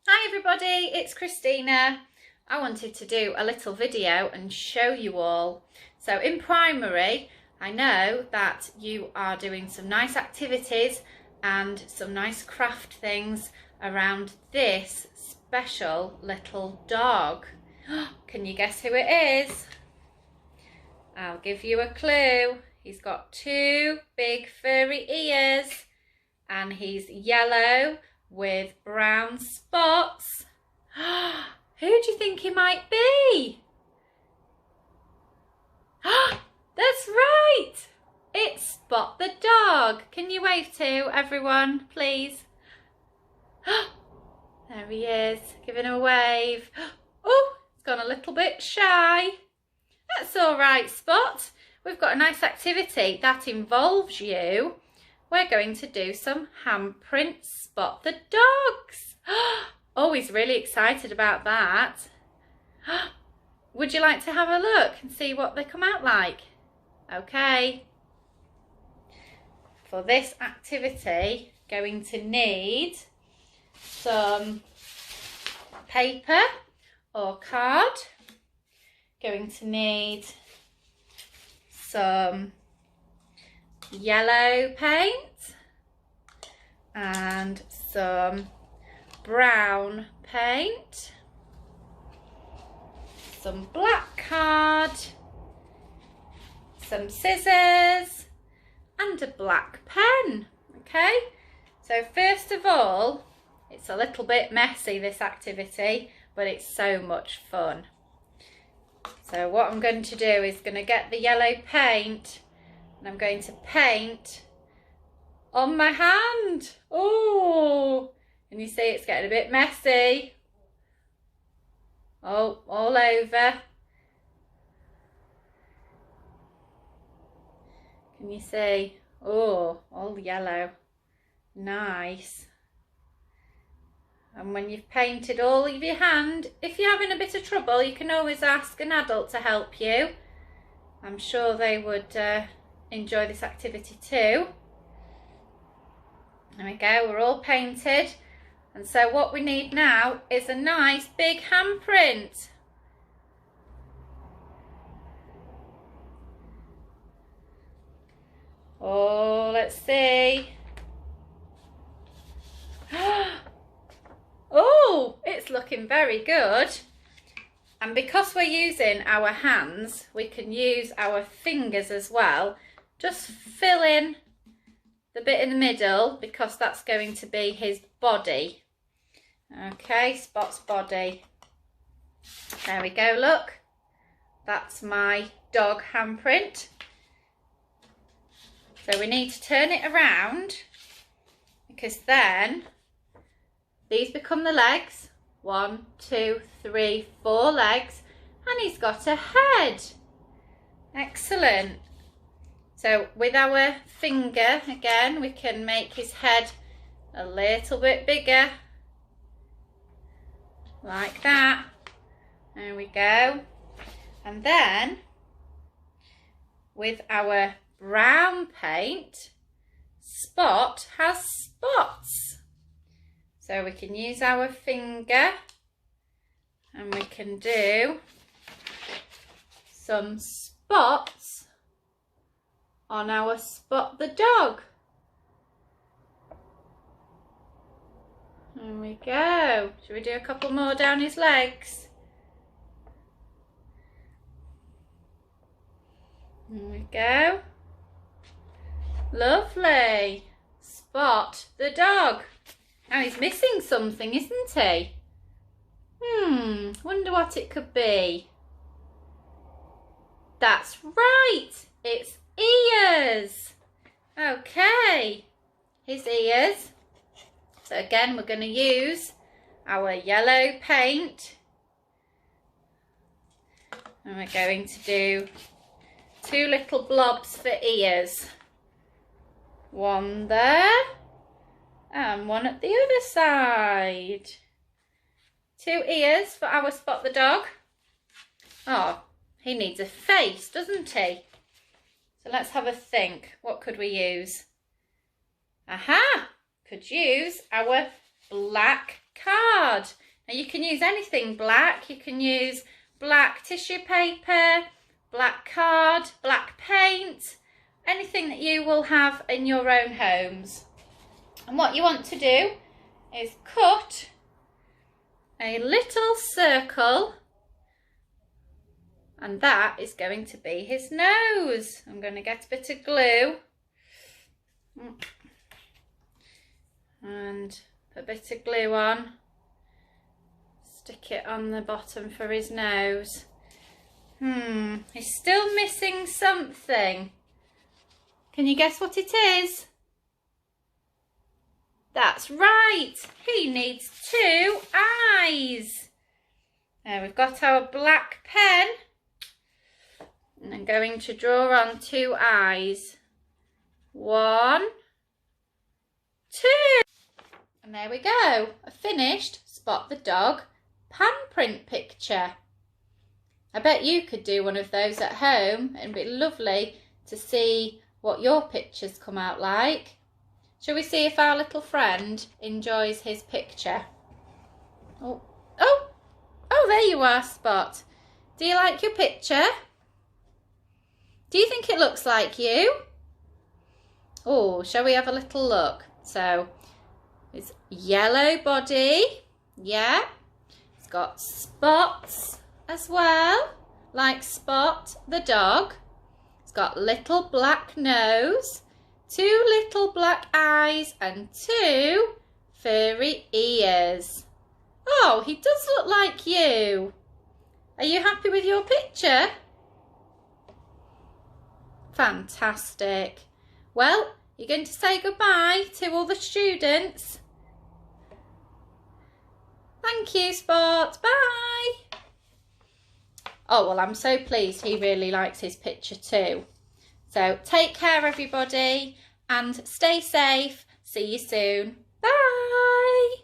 Hi everybody, it's Christina. I wanted to do a little video and show you all. So in primary, I know that you are doing some nice activities and some nice craft things around this special little dog. Can you guess who it is? I'll give you a clue. He's got two big furry ears and he's yellow with brown spots. Who do you think he might be? That's right! It's Spot the dog. Can you wave to everyone, please? There he is, giving a wave. Oh, he's gone a little bit shy. That's all right, Spot. We've got a nice activity that involves you. We're going to do some handprints, Spot the dogs. Oh, he's really excited about that. Would you like to have a look and see what they come out like? Okay. For this activity, going to need some paper or card. Going to need some yellow paint and some brown paint, some black card, some scissors and a black pen. Okay, so first of all, it's a little bit messy, this activity, but it's so much fun. So what I'm going to do is going to get the yellow paint and I'm going to paint on my hand. Oh, and you see it's getting a bit messy. Oh, all over. Can you see? Oh, all yellow. Nice. And when you've painted all of your hand, if you're having a bit of trouble, you can always ask an adult to help you. I'm sure they would enjoy this activity too. There we go, we're all painted. And so what we need now is a nice big handprint. Oh, let's see. Oh, it's looking very good. And because we're using our hands, we can use our fingers as well. Just fill in the bit in the middle because that's going to be his body. Okay, Spot's body. There we go, look. That's my dog handprint. So we need to turn it around because then these become the legs. 1, 2, 3, 4 legs. And he's got a head. Excellent. So with our finger, again, we can make his head a little bit bigger. Like that. There we go. And then, with our brown paint, Spot has spots. So we can use our finger and we can do some spots on our Spot the dog. There we go. Should we do a couple more down his legs? There we go. Lovely. Spot the dog. Now he's missing something, isn't he? Wonder what it could be. That's right. It's ears. Okay. His ears. So again, we're going to use our yellow paint. And we're going to do 2 little blobs for ears. One there. And one at the other side. 2 ears for our Spot the dog. Oh, he needs a face, doesn't he? So let's have a think. What could we use? Aha! Could use our black card. Now you can use anything black. You can use black tissue paper, black card, black paint, anything that you will have in your own homes. And what you want to do is cut a little circle, and that is going to be his nose. I'm going to get a bit of glue and put a bit of glue on, stick it on the bottom for his nose. He's still missing something. Can you guess what it is? That's right, he needs 2 eyes. Now we've got our black pen, and I'm going to draw on 2 eyes. 1, 2. And there we go, a finished Spot the Dog pan print picture. I bet you could do one of those at home. It'd be lovely to see what your pictures come out like. Shall we see if our little friend enjoys his picture? Oh, there you are, Spot. Do you like your picture? Do you think it looks like you? Oh, shall we have a little look? So, it's yellow body, yeah. It's got spots as well, like Spot the dog. It's got little black nose, 2 little black eyes and 2 furry ears. Oh, he does look like you. Are you happy with your picture? Fantastic. Well, you're going to say goodbye to all the students. Thank you, Spot. Bye. Oh, well, I'm so pleased he really likes his picture too. So take care, everybody, and stay safe. See you soon. Bye.